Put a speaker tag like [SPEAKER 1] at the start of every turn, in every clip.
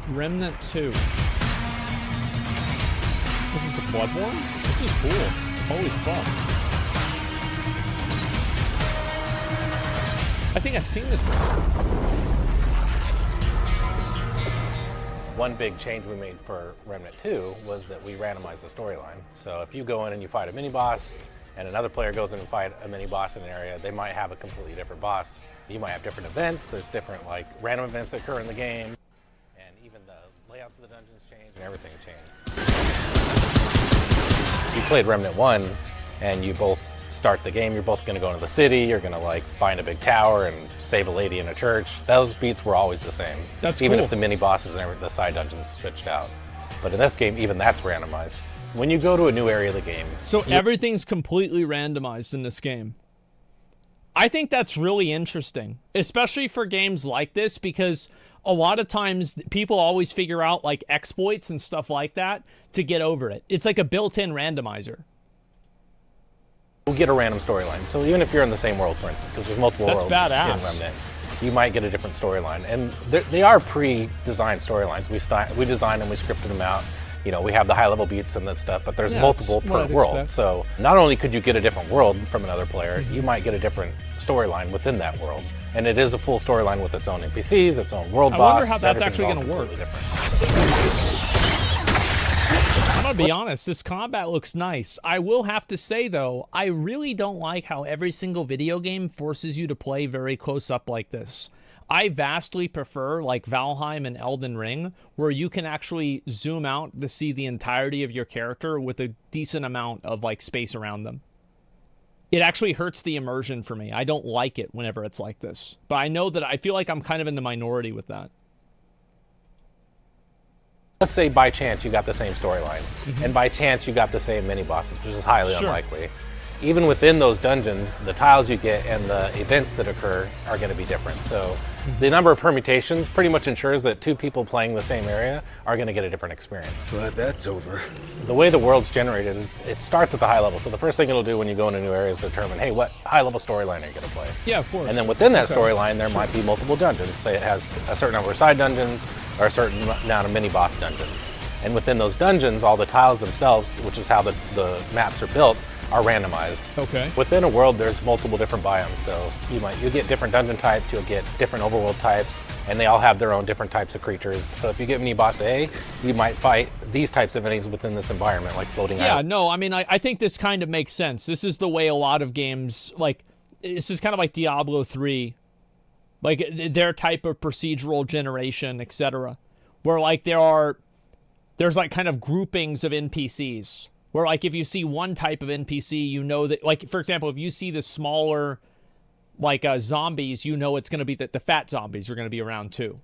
[SPEAKER 1] Remnant 2. This is a Bloodborne? This is cool. Holy fuck. I think I've seen this before.
[SPEAKER 2] One big change we made for Remnant 2 was that we randomized the storyline. So if you go in and you fight a mini-boss, and another player goes in and fight a mini-boss in an area, they might have a completely different boss. You might have different events, there's different like random events that occur in the game, and even the layouts of the dungeons change and everything changed. You played Remnant 1, and you both start the game, you're both gonna go into the city, you're gonna like find a big tower and save a lady in a church. Those beats were always the same.
[SPEAKER 1] That's
[SPEAKER 2] even
[SPEAKER 1] cool.
[SPEAKER 2] if the mini-bosses and the side dungeons switched out. But in this game, even that's randomized. When you go to a new area of the game...
[SPEAKER 1] So everything's completely randomized in this game. I think that's really interesting, especially for games like this, because a lot of times people always figure out like exploits and stuff like that to get over it. It's like a built-in randomizer.
[SPEAKER 2] You'll get a random storyline. So even if you're in the same world, for instance, because there's multiple worlds
[SPEAKER 1] badass.
[SPEAKER 2] in Remnant, you might get a different storyline. And they are pre-designed storylines. We designed them, we scripted them out. You know, we have the high-level beats and that stuff, but there's multiple per world. Expect. So not only could you get a different world from another player, you might get a different storyline within that world. And it is a full storyline with its own NPCs, its own world boss.
[SPEAKER 1] I wonder how that's actually going to work. I'm going to be honest, this combat looks nice. I will have to say, though, I really don't like how every single video game forces you to play very close up like this. I vastly prefer, like Valheim and Elden Ring, where you can actually zoom out to see the entirety of your character with a decent amount of like space around them. It actually hurts the immersion for me. I don't like it whenever it's like this. But I know that I feel like I'm kind of in the minority with that.
[SPEAKER 2] Let's say by chance you got the same storyline, and by chance you got the same mini-bosses, which is highly unlikely. Even within those dungeons, the tiles you get and the events that occur are going to be different. So the number of permutations pretty much ensures that two people playing the same area are going to get a different experience.
[SPEAKER 3] But that's over.
[SPEAKER 2] The way the world's generated is it starts at the high level. So the first thing it'll do when you go into a new area is determine, hey, what high-level storyline are you going to play?
[SPEAKER 1] Yeah, of course.
[SPEAKER 2] And then within that storyline, there might be multiple dungeons. Say it has a certain number of side dungeons or a certain amount of mini-boss dungeons. And within those dungeons, all the tiles themselves, which is how the maps are built, are randomized.
[SPEAKER 1] Okay.
[SPEAKER 2] Within a world, there's multiple different biomes, so you'll get different dungeon types, you'll get different overworld types, and they all have their own different types of creatures. So if you get mini boss A, you might fight these types of enemies within this environment, like floating out.
[SPEAKER 1] Yeah, no, I mean, I think this kind of makes sense. This is the way a lot of games, like, this is kind of like Diablo 3, like their type of procedural generation, etc., where like there's like kind of groupings of NPCs. Where, like, if you see one type of NPC, you know that, like, for example, if you see the smaller, like, zombies, you know it's going to be that the fat zombies are going to be around, too.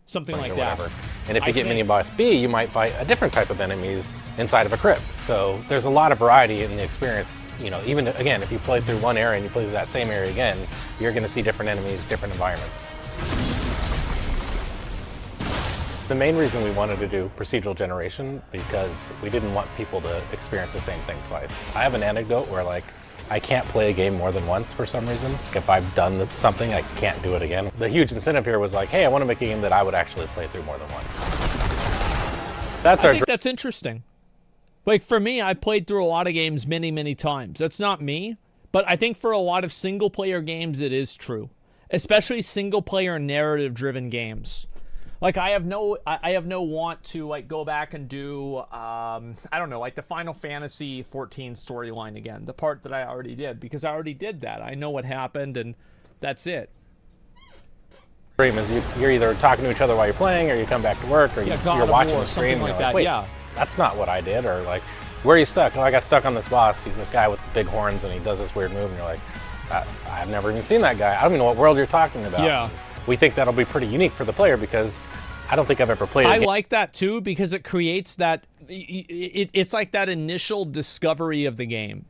[SPEAKER 1] Something like that.
[SPEAKER 2] And if you get mini-boss B, you might fight a different type of enemies inside of a crypt. So there's a lot of variety in the experience. You know, even, again, if you play through one area and you play through that same area again, you're going to see different enemies, different environments. The main reason we wanted to do procedural generation because we didn't want people to experience the same thing twice. I have an anecdote where like I can't play a game more than once for some reason. If I've done something, I can't do it again. The huge incentive here was like, hey, I want to make a game that I would actually play through more than once.
[SPEAKER 1] I think that's interesting. Like for me, I played through a lot of games many, many times. That's not me, but I think for a lot of single player games, it is true, especially single player narrative driven games. Like I have no want to like go back and do I don't know, like the Final Fantasy 14 storyline again, the part that I already did, because I already did that. I know what happened and that's it.
[SPEAKER 2] Dream is you're either talking to each other while you're playing, or you come back to work, or you're watching the stream and you're like, wait, that's not what I did, or like, where are you stuck? Oh, I got stuck on this boss. He's this guy with big horns and he does this weird move, and you're like, I've never even seen that guy. I don't even know what world you're talking about.
[SPEAKER 1] Yeah.
[SPEAKER 2] We think that'll be pretty unique for the player because I don't think I've ever played it.
[SPEAKER 1] I like that too because it creates that, it's like that initial discovery of the game.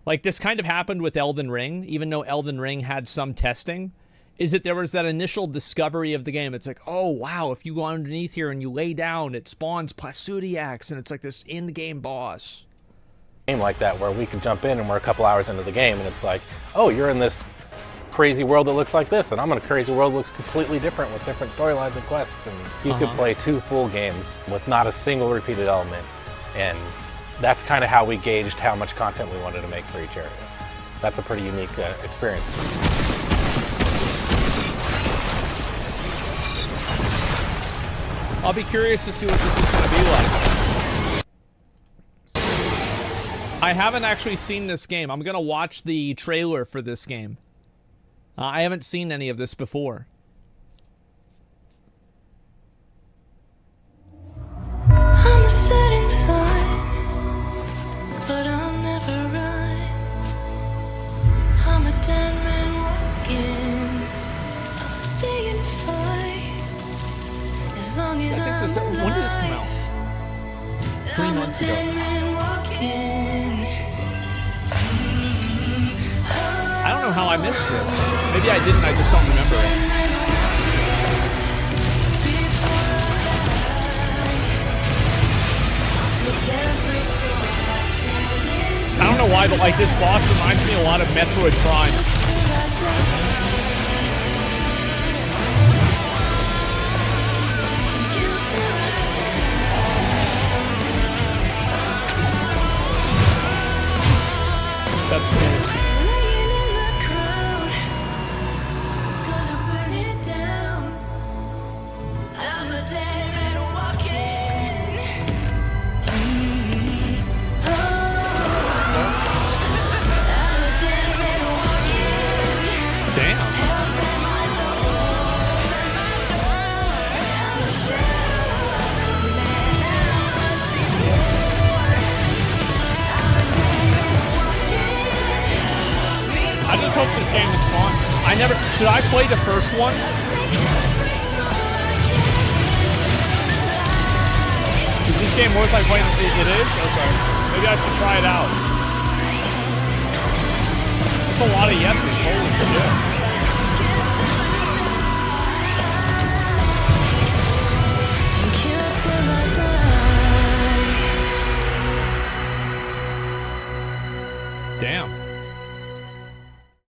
[SPEAKER 1] Like this kind of happened with Elden Ring, even though Elden Ring had some testing, is that there was that initial discovery of the game. It's like, oh wow, if you go underneath here and you lay down, it spawns Plasudiacs and it's like this in-game boss.
[SPEAKER 2] Game like that where we can jump in and we're a couple hours into the game and it's like, oh, you're in this crazy world that looks like this, and I'm in a crazy world that looks completely different with different storylines and quests. And you could play 2 full games with not a single repeated element. And that's kind of how we gauged how much content we wanted to make for each area. That's a pretty unique experience.
[SPEAKER 1] I'll be curious to see what this is going to be like. I haven't actually seen this game. I'm going to watch the trailer for this game. I haven't seen any of this before.
[SPEAKER 3] I'm a setting sun, but I'm never right. I'm a dead man walking. I'll stay and fight as long as I'm alive.
[SPEAKER 1] When did this come out? 3 months ago. I don't know how I missed this. Maybe I didn't, I just don't remember it. I don't know why, but like this boss reminds me a lot of Metroid Prime. That's cool. I just hope this game is fun. Should I play the first one? Is this game worth like playing? It is? Okay. Maybe I should try it out. That's a lot of yeses. Holy shit. Damn.